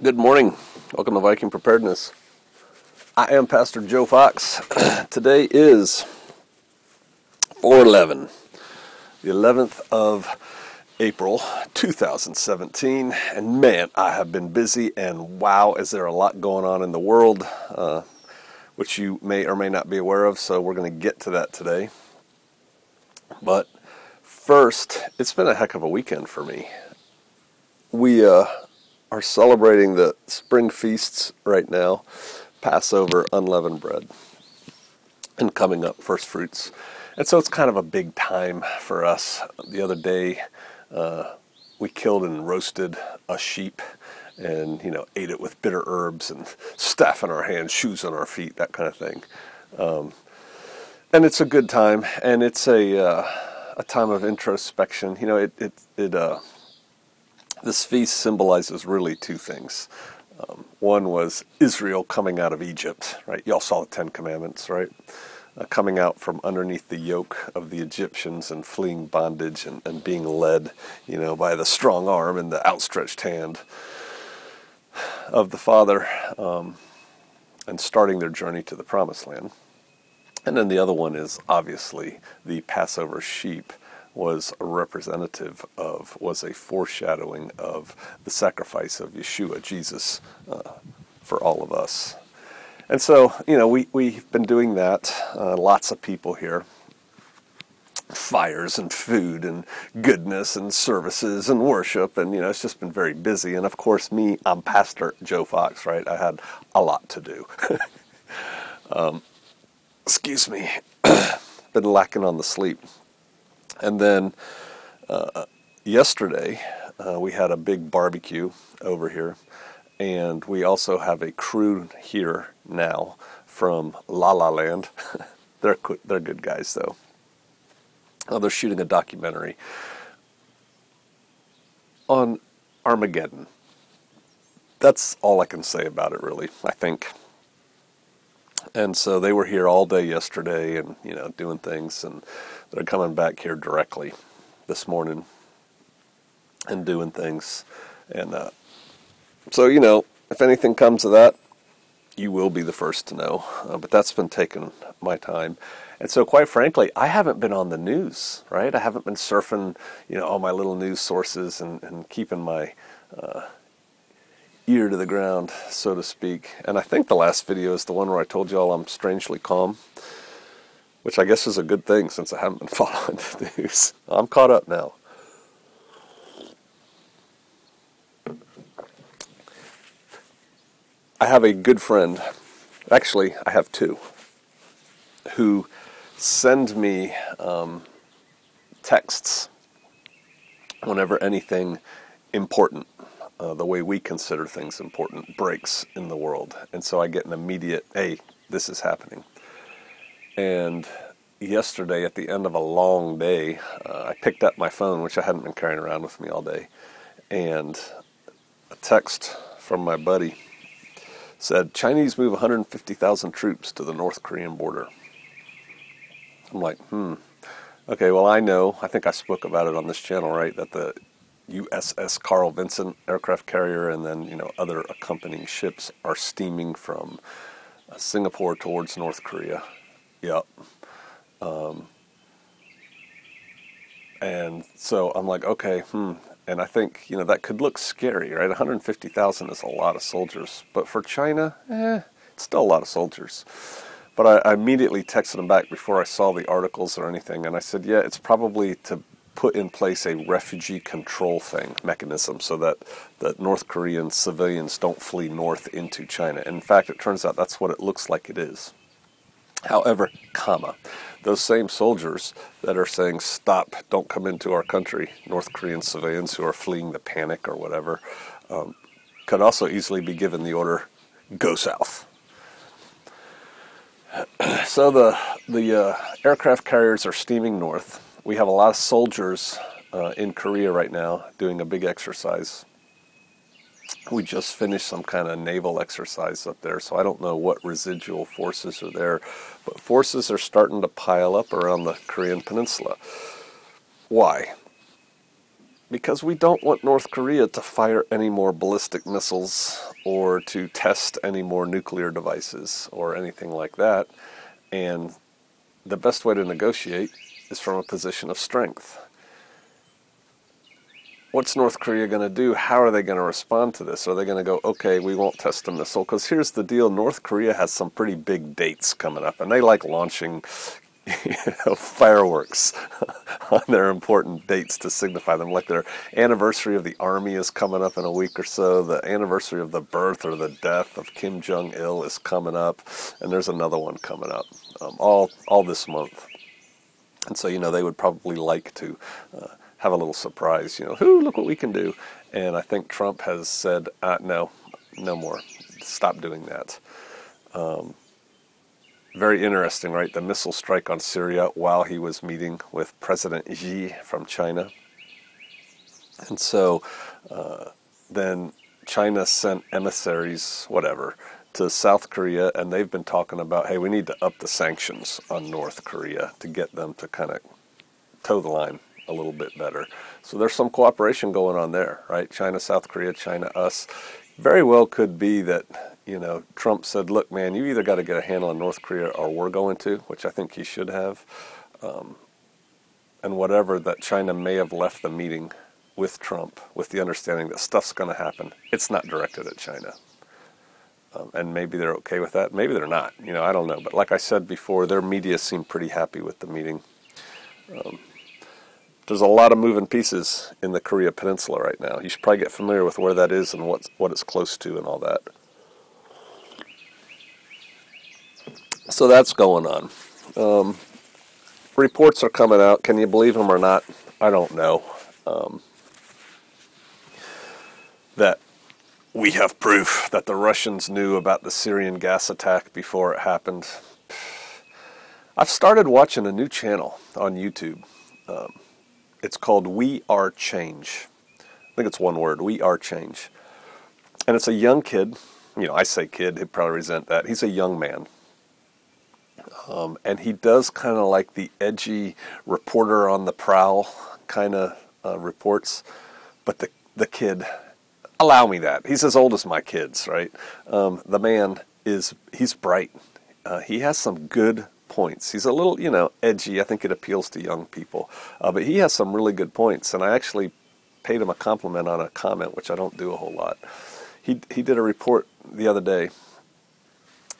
Good morning. Welcome to Viking Preparedness. I am Pastor Joe Fox. Today is 4/11, the 11th of April 2017. And man, I have been busy, and wow, is there a lot going on in the world, which you may or may not be aware of. So we're going to get to that today. But first, it's been a heck of a weekend for me. We are celebrating the spring feasts right now, Passover, unleavened bread, and coming up first fruits. And so it's kind of a big time for us. The other day, we killed and roasted a sheep and, ate it with bitter herbs and staff in our hands, shoes on our feet, that kind of thing. And it's a good time, and it's a time of introspection. This feast symbolizes really two things. One was Israel coming out of Egypt, right? Y'all saw the Ten Commandments, right? Coming out from underneath the yoke of the Egyptians and fleeing bondage and being led, by the strong arm and the outstretched hand of the Father, and starting their journey to the Promised Land. And then the other one is obviously the Passover sheep was a foreshadowing of the sacrifice of Yeshua, Jesus, for all of us. And so, we've been doing that. Lots of people here. Fires and food and goodness and services and worship. And, it's just been very busy. And, of course, I'm Pastor Joe Fox, right? I had a lot to do. Excuse me. Been lacking on the sleep. And then yesterday, we had a big barbecue over here, and we also have a crew here now from La La Land. They're good guys, though. They're shooting a documentary on Armageddon. That's all I can say about it, really, I think. And so they were here all day yesterday and, doing things, and they're coming back here directly this morning and doing things. And so, if anything comes of that, you will be the first to know. But that's been taking my time. And so, quite frankly, I haven't been on the news, right? I haven't been surfing, all my little news sources and keeping my ear to the ground, so to speak. And I think the last video is the one where I told you all I'm strangely calm, which I guess is a good thing since I haven't been following the news. I'm caught up now. I have a good friend, actually I have two, who send me texts whenever anything important, the way we consider things important, breaks in the world. And so I get an immediate, hey, this is happening. And yesterday, at the end of a long day, I picked up my phone, which I hadn't been carrying around with me all day, and a text from my buddy said, Chinese move 150,000 troops to the North Korean border. I'm like, okay, well, I think I spoke about it on this channel, right, that the USS Carl Vinson aircraft carrier and then, other accompanying ships are steaming from Singapore towards North Korea. Yep. And so I'm like, okay, And I think, that could look scary, right? 150,000 is a lot of soldiers. But for China, it's still a lot of soldiers. But I immediately texted him back before I saw the articles or anything. And I said, yeah, it's probably to put in place a refugee control mechanism so that North Korean civilians don't flee north into China. And in fact, it turns out that's what it looks like it is. However, those same soldiers that are saying, stop, don't come into our country, North Korean civilians who are fleeing the panic or whatever, could also easily be given the order, go south. So the aircraft carriers are steaming north. We have a lot of soldiers in Korea right now doing a big exercise. We just finished some kind of naval exercise up there, so I don't know what residual forces are there, but forces are starting to pile up around the Korean Peninsula. Why? because we don't want North Korea to fire any more ballistic missiles or to test any more nuclear devices or anything like that. And the best way to negotiate is from a position of strength. What's North Korea going to do? How are they going to respond to this? Are they going to go, okay, we won't test a missile? Because here's the deal. North Korea has some pretty big dates coming up, and they like launching fireworks on their important dates to signify them. Like their anniversary of the army is coming up in a week or so. The anniversary of the birth or the death of Kim Jong-il is coming up, and there's another one coming up all this month. And so, they would probably like to have a little surprise, look what we can do. And I think Trump has said, no more. Stop doing that. Very interesting, right? The missile strike on Syria while he was meeting with President Xi from China. And so then China sent emissaries, to South Korea, and they've been talking about, hey, we need to up the sanctions on North Korea to get them to kind of toe the line a little bit better. So there's some cooperation going on there, right? China, South Korea, China, us. Very well could be that, Trump said, look, man, you either got to get a handle on North Korea or we're going to, which I think he should have. And whatever, that China may have left the meeting with Trump with the understanding that stuff's going to happen. It's not directed at China. And maybe they're okay with that. Maybe they're not. I don't know. But like I said before, their media seemed pretty happy with the meeting. There's a lot of moving pieces in the Korea Peninsula right now. You should probably get familiar with where that is and what it's close to and all that. So that's going on. Reports are coming out. Can you believe them or not? I don't know. That we have proof that the Russians knew about the Syrian gas attack before it happened. I've started watching a new channel on YouTube. It's called We Are Change. I think it's one word, We Are Change. And it's a young kid. I say kid, he'd probably resent that. He's a young man. And he does kind of like the edgy reporter on the prowl kind of reports. But the kid, allow me that. He's as old as my kids, right? The man he's bright. He has some good points. He's a little, edgy. I think it appeals to young people. But he has some really good points. And I actually paid him a compliment on a comment, which I don't do a whole lot. He did a report the other day,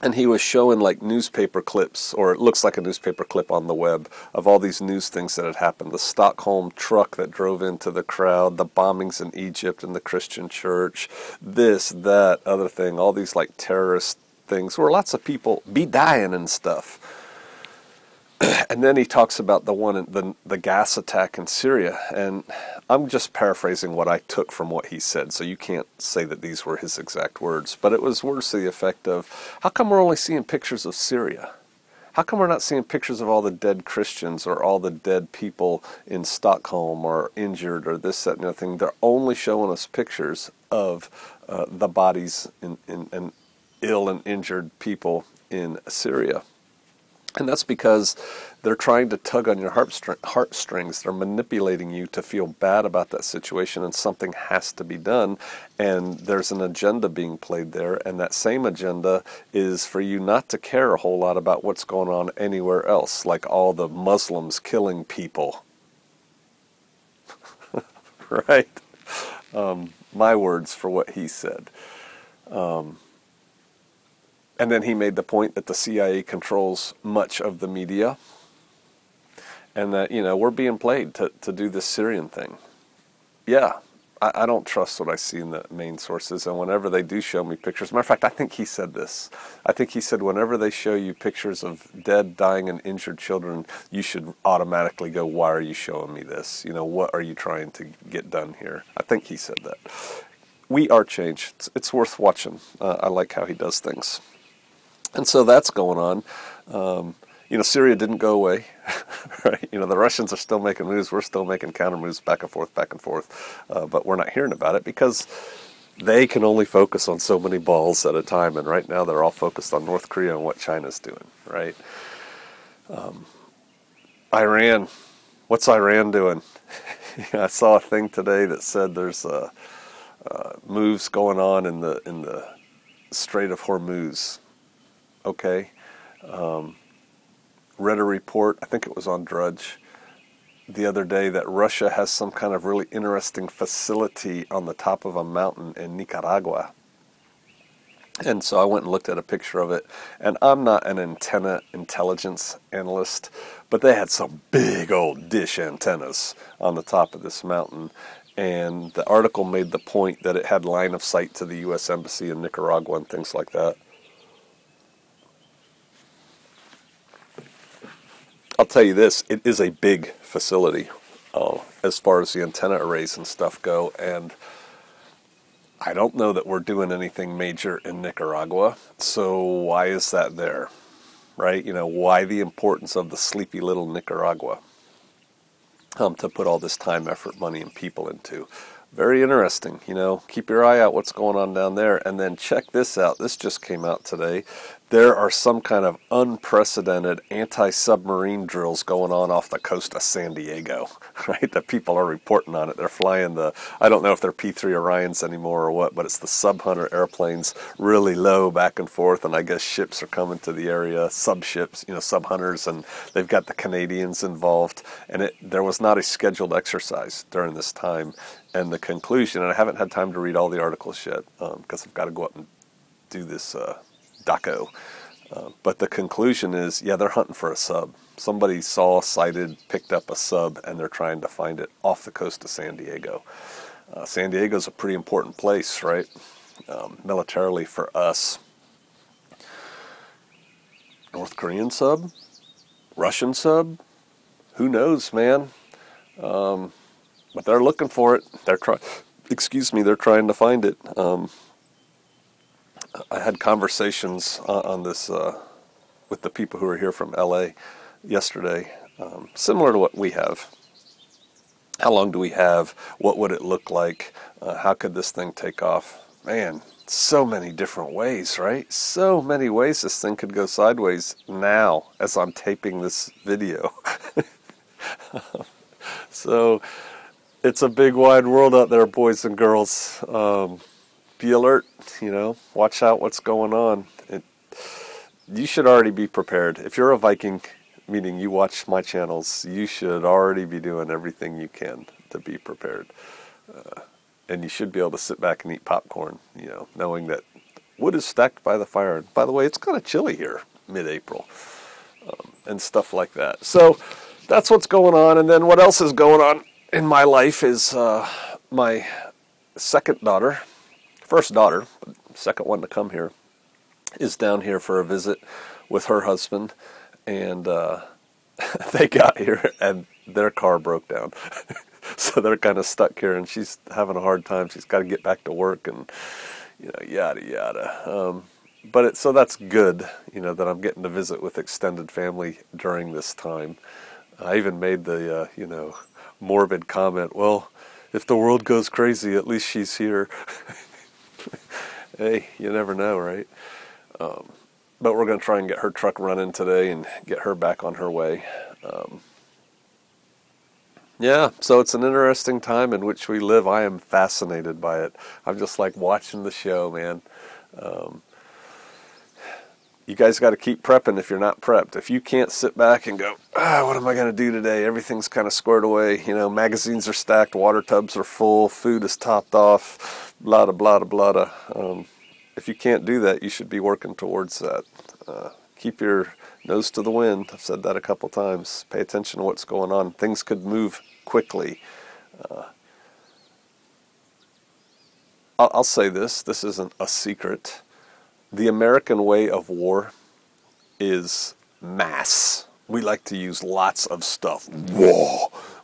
and he was showing like newspaper clips, or it looks like a newspaper clip on the web, of all these news things that had happened. The Stockholm truck that drove into the crowd, the bombings in Egypt and the Christian church, this, that, other thing, all these like terrorist things where lots of people be dying and stuff. And then he talks about the gas attack in Syria, and I'm just paraphrasing what I took from what he said, so you can't say that these were his exact words, but it was words to the effect of, how come we're only seeing pictures of Syria? How come we're not seeing pictures of all the dead Christians or all the dead people in Stockholm or injured or this, that, and the other thing? They're only showing us pictures of the bodies and ill and injured people in Syria. And that's because they're trying to tug on your heartstrings. They're manipulating you to feel bad about that situation, and something has to be done. And there's an agenda being played there, and that same agenda is for you not to care a whole lot about what's going on anywhere else, like all the Muslims killing people. Right? My words for what he said. And then he made the point that the CIA controls much of the media, and that, we're being played to do this Syrian thing. Yeah, I don't trust what I see in the main sources, and whenever they do show me pictures, matter of fact, I think he said this. I think he said whenever they show you pictures of dead, dying, and injured children, you should automatically go, why are you showing me this? What are you trying to get done here? I think he said that. We Are Change. It's worth watching. I like how he does things. And so that's going on. Syria didn't go away, right? The Russians are still making moves. We're still making counter moves back and forth. But we're not hearing about it because they can only focus on so many balls at a time. And right now they're all focused on North Korea and what China's doing, right? Iran. What's Iran doing? I saw a thing today that said there's moves going on in the Strait of Hormuz. Okay. Read a report, I think it was on Drudge, the other day that Russia has some kind of really interesting facility on the top of a mountain in Nicaragua. And so I went and looked at a picture of it, and I'm not an antenna intelligence analyst, but they had some big old dish antennas on the top of this mountain, and the article made the point that it had line of sight to the U.S. Embassy in Nicaragua and things like that. I'll tell you this, it is a big facility as far as the antenna arrays and stuff go, and I don't know that we're doing anything major in Nicaragua, so why is that there, right? You know, why the importance of the sleepy little Nicaragua to put all this time, effort, money, and people into? Very interesting, you know, keep your eye out what's going on down there. And then check this out, this just came out today. There are some kind of unprecedented anti-submarine drills going on off the coast of San Diego, right? The people are reporting on it. They're flying I don't know if they're P-3 Orions anymore or what, but it's the Sub-Hunter airplanes, really low back and forth, and I guess ships are coming to the area, sub-ships, you know, Sub-Hunters, and they've got the Canadians involved, and there was not a scheduled exercise during this time. And the conclusion, and I haven't had time to read all the articles yet, because I've got to go up and do this doco. But the conclusion is, yeah, they're hunting for a sub. Somebody saw, sighted, picked up a sub, and they're trying to find it off the coast of San Diego. San Diego's a pretty important place, right? Militarily for us. North Korean sub? Russian sub? Who knows, man? But they're looking for it. They're trying to find it. I had conversations on this with the people who are here from LA yesterday, similar to what we have. How long do we have? What would it look like? How could this thing take off? Man, so many different ways, right? So many ways this thing could go sideways now as I'm taping this video. So it's a big wide world out there, boys and girls. Be alert, you know, watch out what's going on. You should already be prepared. If you're a Viking, meaning you watch my channels, you should already be doing everything you can to be prepared. And you should be able to sit back and eat popcorn, you know, knowing that wood is stacked by the fire. And by the way, it's kind of chilly here, mid-April, and stuff like that. So that's what's going on. And then what else is going on in my life is my first daughter, second one to come here, is down here for a visit with her husband, and they got here and their car broke down. So they're kind of stuck here, and she's having a hard time. She's got to get back to work, and you know, yada yada. So that's good, you know, that I'm getting to visit with extended family during this time. I even made the you know, morbid comment, well, if the world goes crazy, at least she's here. Hey, you never know, right? But we're going to try and get her truck running today and get her back on her way. Yeah, so it's an interesting time in which we live. I am fascinated by it. I'm just like watching the show, man. You guys got to keep prepping if you're not prepped. If you can't sit back and go, what am I going to do today? Everything's kind of squared away. You know, magazines are stacked, water tubs are full, food is topped off, blah, blah, blah, blah. If you can't do that, you should be working towards that. Keep your nose to the wind. I've said that a couple times. Pay attention to what's going on. Things could move quickly. I'll say this. This isn't a secret. The American way of war is mass. We like to use lots of stuff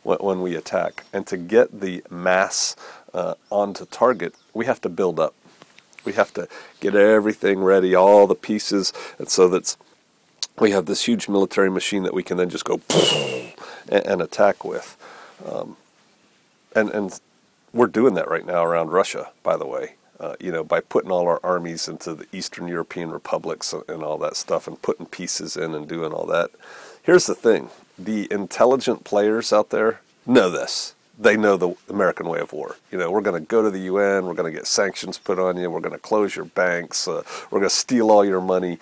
when we attack. And to get the mass onto target, we have to build up. We have to get everything ready, all the pieces, and so we have this huge military machine that we can then just go and attack with. And we're doing that right now around Russia, by the way. You know, by putting all our armies into the Eastern European republics and all that stuff and putting pieces in and doing all that. Here's the thing. The intelligent players out there know this. they know the American way of war. You know, we're going to go to the UN, we're going to get sanctions put on you, we're going to close your banks, we're going to steal all your money,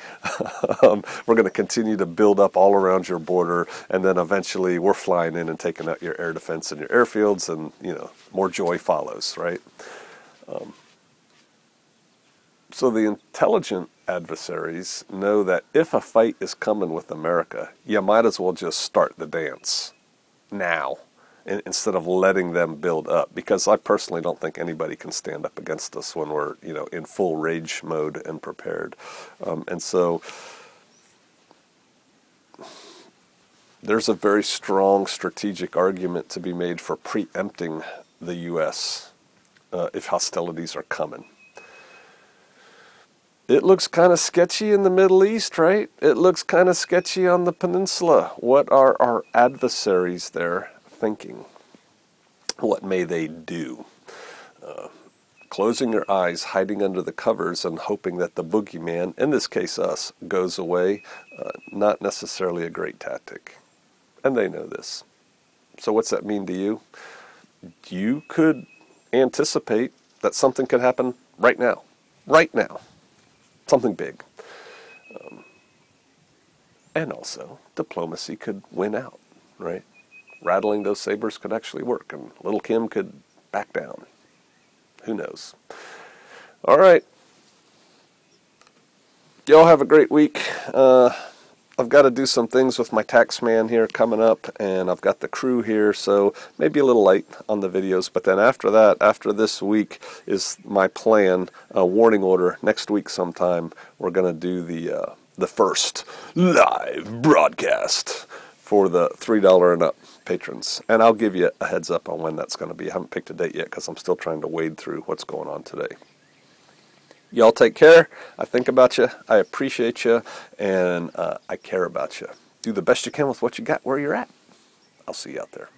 we're going to continue to build up all around your border, and then eventually we're flying in and taking out your air defense and your airfields, and, you know, more joy follows, right? So the intelligent adversaries know that if a fight is coming with America, you might as well just start the dance now, instead of letting them build up, because I personally don't think anybody can stand up against us when we're, you know, in full rage mode and prepared. And so there's a very strong strategic argument to be made for preempting the U.S. If hostilities are coming. It looks kind of sketchy in the Middle East, right? It looks kind of sketchy on the peninsula. What are our adversaries there thinking? What may they do? Closing their eyes, hiding under the covers, and hoping that the boogeyman, in this case us, goes away, not necessarily a great tactic. And they know this. So what's that mean to you? You could anticipate that something could happen right now. Right now. Something big. And also, diplomacy could win out, right? Rattling those sabers could actually work, and little Kim could back down. Who knows? All right. Y'all have a great week. I've got to do some things with my tax man here coming up, and I've got the crew here, so maybe a little light on the videos. But then after that, after this week, is my plan, a warning order. Next week sometime, we're going to do the first live broadcast for the $3 and up patrons. And I'll give you a heads up on when that's going to be. I haven't picked a date yet because I'm still trying to wade through what's going on today. Y'all take care. I think about you. I appreciate you. And I care about you. Do the best you can with what you got where you're at. I'll see you out there.